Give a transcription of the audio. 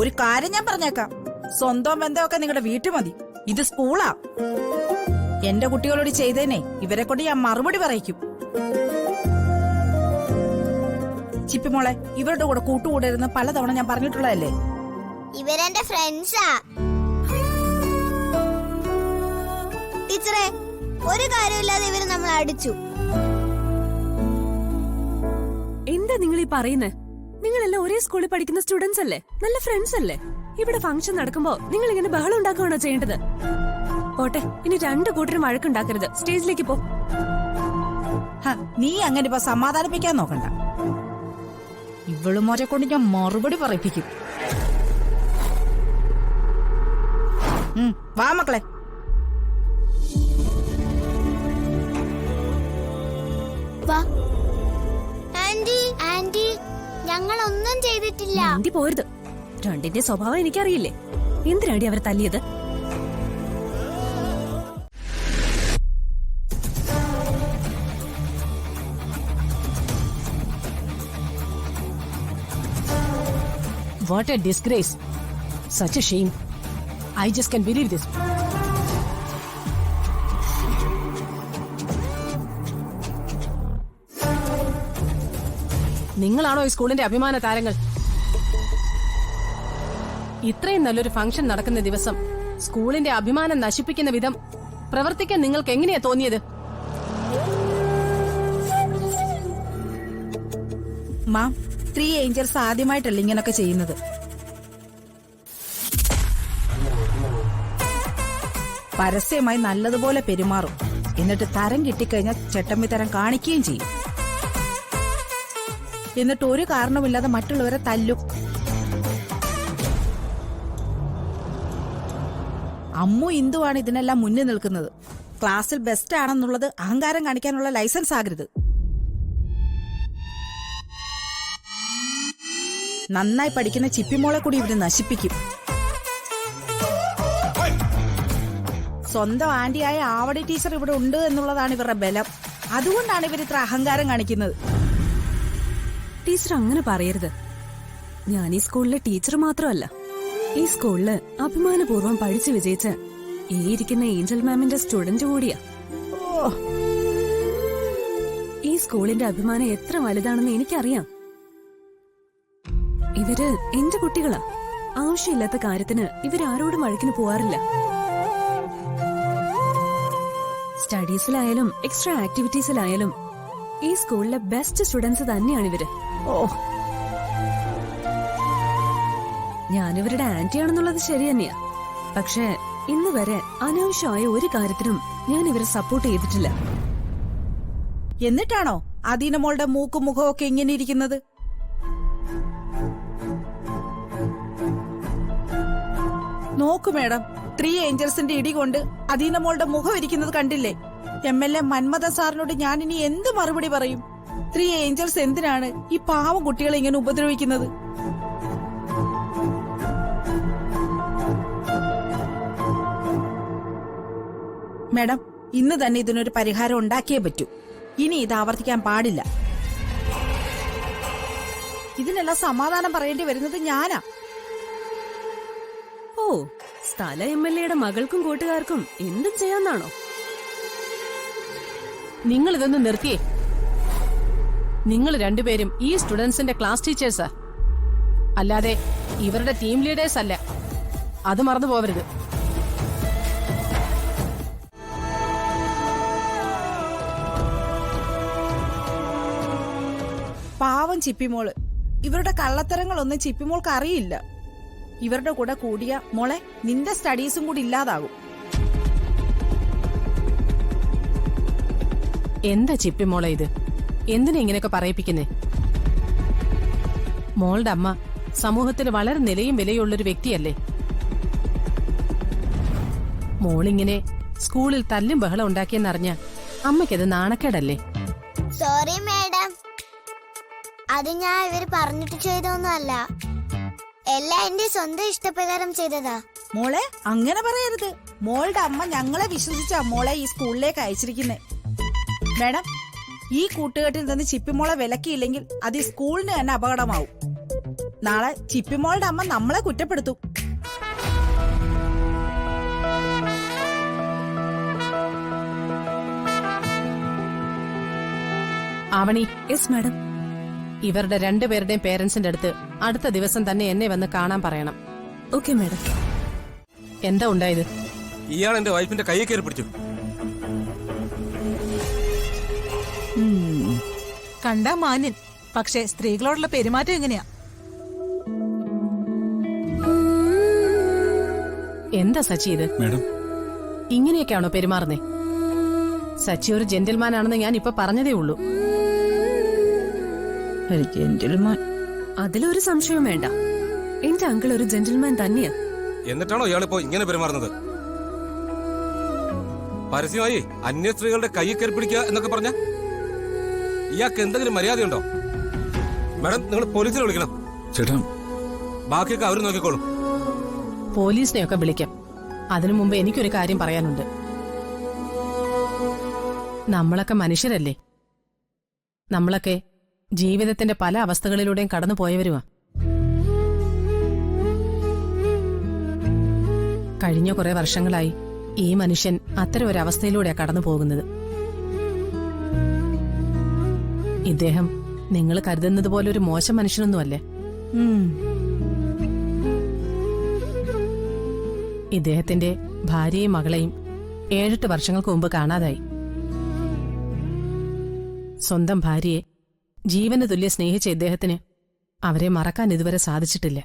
ഒരു കാര്യം ഞാൻ പറഞ്ഞേക്കാം, സ്വന്തം ബന്ധമൊക്കെ നിങ്ങളുടെ വീട്ടിൽ മതി, ഇത് സ്കൂളാ. എന്റെ കുട്ടികളോട് ചെയ്തേനെ ഇവരെ കൊണ്ട് ഞാൻ മറുപടി പറയിക്കും. ചിപ്പിമോളെ, ഇവരുടെ കൂടെ കൂട്ടുകൂടരുന്ന് പലതവണ ഞാൻ പറഞ്ഞിട്ടുള്ളതല്ലേ. ഇവരെന്റെ ഫ്രണ്ട്സാ. ടീച്ചറെ, ഒരു കാര്യമില്ലാതെ ഇവര് നമ്മളെ അടിച്ചു. എന്താ നിങ്ങൾ ഈ പറയുന്നേ? നിങ്ങളെല്ലാം ഒരേ സ്കൂളിൽ പഠിക്കുന്ന സ്റ്റുഡൻസ് അല്ലേ, നല്ല ഫ്രണ്ട്സ് അല്ലേ? ഇവിടെ ഫംഗ്ഷൻ നടക്കുമ്പോ നിങ്ങൾ ഇങ്ങനെ ബഹളം ഉണ്ടാക്കുകയാണോ ചെയ്യേണ്ടത്? പോട്ടെ, ഇനി രണ്ടു കൂട്ടരും വഴക്കുണ്ടാക്കരുത്. സ്റ്റേജിലേക്ക് പോ. നീ അങ്ങനെ ഇപ്പൊ സമാധാനിപ്പിക്കാൻ നോക്കണ്ട. ഇവളുമോരെ കൊണ്ട് ഞാൻ മറുപടി പറയിപ്പിക്കും. വാ മക്കളെ. ആന്റി, ഞങ്ങളൊന്നും ചെയ്തിട്ടില്ല. ആന്റി പോരുത്. രണ്ടിന്റെ സ്വഭാവം എനിക്കറിയില്ലേ. എന്തിനാടി അവരെ തല്ലിയത്? What a disgrace. Such a shame. I just can't believe this. നിങ്ങളാണോ ഈ സ്കൂളിന്റെ അഭിമാന താരങ്ങൾ? ഇത്രയും നല്ലൊരു ഫംഗ്ഷൻ നടക്കുന്ന ദിവസം സ്കൂളിന്റെ അഭിമാനം നശിപ്പിക്കുന്ന വിധം പ്രവർത്തിക്കാൻ നിങ്ങൾക്ക് എങ്ങനെയാ തോന്നിയത്? മാം, 3 ഏഞ്ചൽസ് ആദ്യമായിട്ടല്ല ഇങ്ങനൊക്കെ ചെയ്യുന്നത്. പരസ്യമായി നല്ലതുപോലെ പെരുമാറും, എന്നിട്ട് തരം കിട്ടിക്കഴിഞ്ഞാൽ ചട്ടമ്പി തരം കാണിക്കുകയും ചെയ്യും. എന്നിട്ട് ഒരു കാരണമില്ലാതെ മറ്റുള്ളവരെ തല്ലും. അമ്മു ഇന്ദുവാണ് ഇതിനെല്ലാം മുന്നിൽ നിൽക്കുന്നത്. ക്ലാസ്സിൽ ബെസ്റ്റ് ആണെന്നുള്ളത് അഹങ്കാരം കാണിക്കാനുള്ള ലൈസൻസ് ആകരുത്. നന്നായി പഠിക്കുന്ന ചിപ്പിമോളെ കൂടി ഇവര് നശിപ്പിക്കും. സ്വന്തം ആന്റിയായ ആവടി ടീച്ചർ ഇവിടെ ഉണ്ട് എന്നുള്ളതാണ് ഇവരുടെ ബലം. അതുകൊണ്ടാണ് ഇവർ ഇത്ര അഹങ്കാരം കാണിക്കുന്നത്. ടീച്ചർ അങ്ങനെ പറയരുത്. ഞാൻ ഈ സ്കൂളിലെ ടീച്ചർ മാത്രമല്ല, ഈ സ്കൂളില് അഭിമാനപൂർവ്വം പഠിച്ചു വിജയിച്ച ഈ ഇരിക്കുന്ന ഏഞ്ചൽ മാമിന്റെ സ്റ്റുഡന്റ് കൂടിയാ. ഈ സ്കൂളിന്റെ അഭിമാനം എത്ര വലുതാണെന്ന് എനിക്കറിയാം. ഇവര് എന്റെ കുട്ടികളാ. ആവശ്യമില്ലാത്ത കാര്യത്തിന് ഇവരാരോടും വഴക്കിന് പോവാറില്ല. സ്റ്റഡീസിലായാലും എക്സ്ട്രാ ആക്ടിവിറ്റീസിലായാലും ഈ സ്കൂളിലെ ബെസ്റ്റ് സ്റ്റുഡൻസ് തന്നെയാണ് ഇവര്. ഞാനിവരുടെ ആന്റിയാണെന്നുള്ളത് ശരി തന്നെയാ. പക്ഷേ ഇന്ന് വരെ അനാവശ്യമായ ഒരു കാര്യത്തിനും ഞാൻ ഇവരെ സപ്പോർട്ട് ചെയ്തിട്ടില്ല. എന്നിട്ടാണോ അദീനമോളുടെ മൂക്കും മുഖവും ഒക്കെ ഇങ്ങനെ ഇരിക്കുന്നത്? നോക്കു മേഡം, 3 ഏഞ്ചൽസിന്റെ ഇടി കൊണ്ട് അദീനമോളുടെ മുഖം ഇരിക്കുന്നത് കണ്ടില്ലേ? MLA മന്മഥ സാറിനോട് ഞാൻ ഇനി എന്ത് മറുപടി പറയും? 3 ഏഞ്ചൽസ് എന്തിനാണ് ഈ പാവം കുട്ടികളെ ഇങ്ങനെ ഉപദ്രവിക്കുന്നത്? മേഡം, ഇന്ന് തന്നെ ഇതിനൊരു പരിഹാരം ഉണ്ടാക്കിയേ പറ്റൂ. ഇനി ഇത് ആവർത്തിക്കാൻ പാടില്ല. ഇതിനെല്ലാം സമാധാനം പറയേണ്ടി വരുന്നത് ഞാനാ. ഓ, സ്ഥല MLAയുടെ മകൾക്കും കൂട്ടുകാർക്കും എന്തും ചെയ്യാന്നാണോ? നിങ്ങൾ ഇതൊന്ന് നിർത്തിയേ. നിങ്ങൾ രണ്ടുപേരും ഈ സ്റ്റുഡൻസിന്റെ ക്ലാസ് ടീച്ചേഴ്സാ, അല്ലാതെ ഇവരുടെ ടീം ലീഡേഴ്സ് അല്ല. അത് മറന്നു പോവരുത്. പാവം ചിപ്പിമോള്. ഇവരുടെ കള്ളത്തരങ്ങളൊന്നും ചിപ്പിമോൾക്ക് അറിയില്ല. ഇവരുടെ കൂടെ കൂടിയ മോളെ നിന്റെ സ്റ്റഡീസും കൂടി ഇല്ലാതാകും. എന്താ ചിപ്പി മോളെ ഇത്? എന്തിനാ ഇങ്ങനെയൊക്കെ പറയിപ്പിക്കുന്നേ? മോളുടെ അമ്മ സമൂഹത്തിൽ വളരെ നിലയും വിലയുള്ളൊരു വ്യക്തിയല്ലേ. മോളിങ്ങനെ സ്കൂളിൽ തല്ലും ബഹളം ഉണ്ടാക്കിയെന്നറിഞ്ഞ അമ്മയ്ക്കത് നാണക്കേടല്ലേ? സോറി മാഡം, അത് ഞാൻ ഇവര് പറഞ്ഞിട്ട് ചെയ്തൊന്നുമല്ല. എല്ലാം എന്റെ സ്വന്തം ഇഷ്ടപ്രകാരം ചെയ്തതാ. മോളെ അങ്ങനെ പറയരുത്. മോളുടെ അമ്മ ഞങ്ങളെ വിശ്വസിച്ചാ മോളെ ഈ സ്കൂളിലേക്ക് അയച്ചിരിക്കുന്നേ. മാഡം, ഈ കൂട്ടുകെട്ടിൽ നിന്ന് ചിപ്പിമോളെ വിലക്കിയില്ലെങ്കിൽ അത് ഈ സ്കൂളിന് തന്നെ അപകടമാവും. നാളെ ചിപ്പിമോളുടെ അമ്മ നമ്മളെ കുറ്റപ്പെടുത്തും. Avani, yes madam. ഇവരുടെ രണ്ടുപേരുടെയും പേരൻസിന്റെ അടുത്ത് അടുത്ത ദിവസം തന്നെ എന്നെ വന്ന് കാണാൻ പറയണം. Okay madam. എന്താ ഉണ്ടായത്? ഇയാൾ എന്റെ വൈഫിന്റെ കൈയെ കയറി പിടിച്ചു. കണ്ടാ മാന്യൻ, പക്ഷെ സ്ത്രീകളോടുള്ള പെരുമാറ്റം എങ്ങനെയാ? എന്താ സച്ചി ഇത്? മാഡം, ഇങ്ങനെയൊക്കെയാണോ പെരുമാറുന്നേ? സച്ചി ഒരു ജെന്റിൽമാൻ ആണെന്ന് ഞാൻ ഇപ്പൊ പറഞ്ഞതേ ഉള്ളൂ. ഒരു ജെന്റിൽമാൻ? അതിലൊരു സംശയവും വേണ്ട. എന്റെ അങ്കിൾ ഒരു ജെന്റിൽമാൻ തന്നെയാ. എന്നിട്ടാണോ ഇയാളിപ്പോ ഇങ്ങനെ പെരുമാറുന്നത്? പരസ്യമായി അന്യ സ്ത്രീകളുടെ കൈയെ കയറി പിടിക്കുക എന്നൊക്കെ പറഞ്ഞ ഇയാൾക്ക് എന്തെങ്കിലും മര്യാദയുണ്ടോ? മാഡം, നിങ്ങൾ പോലീസിനെ വിളിക്കണം. ചേട്ടാ, ബാക്കിയൊക്കെ അവർ നോക്കിക്കോളും. പോലീസിനെയൊക്കെ വിളിക്കാം. അതിനു മുമ്പ് എനിക്കൊരു കാര്യം പറയാനുണ്ട്. നമ്മളൊക്കെ മനുഷ്യരല്ലേ? നമ്മളൊക്കെ ജീവിതത്തിന്റെ പല അവസ്ഥകളിലൂടെയും കടന്നു പോയവരുമാ. കഴിഞ്ഞ കുറെ വർഷങ്ങളായി ഈ മനുഷ്യൻ അത്തരം ഒരു അവസ്ഥയിലൂടെയാ കടന്നു പോകുന്നത്. ഇദ്ദേഹം നിങ്ങൾ കരുതുന്നത് പോലെ ഒരു മോശം മനുഷ്യനൊന്നുമല്ലേ. ഇദ്ദേഹത്തിന്റെ ഭാര്യയും മകളെയും 7-8 വർഷങ്ങൾക്ക് മുമ്പ് കാണാതായി. സ്വന്തം ഭാര്യയെ ജീവന് തുല്യ സ്നേഹിച്ച ഇദ്ദേഹത്തിന് അവരെ മറക്കാൻ ഇതുവരെ സാധിച്ചിട്ടില്ല.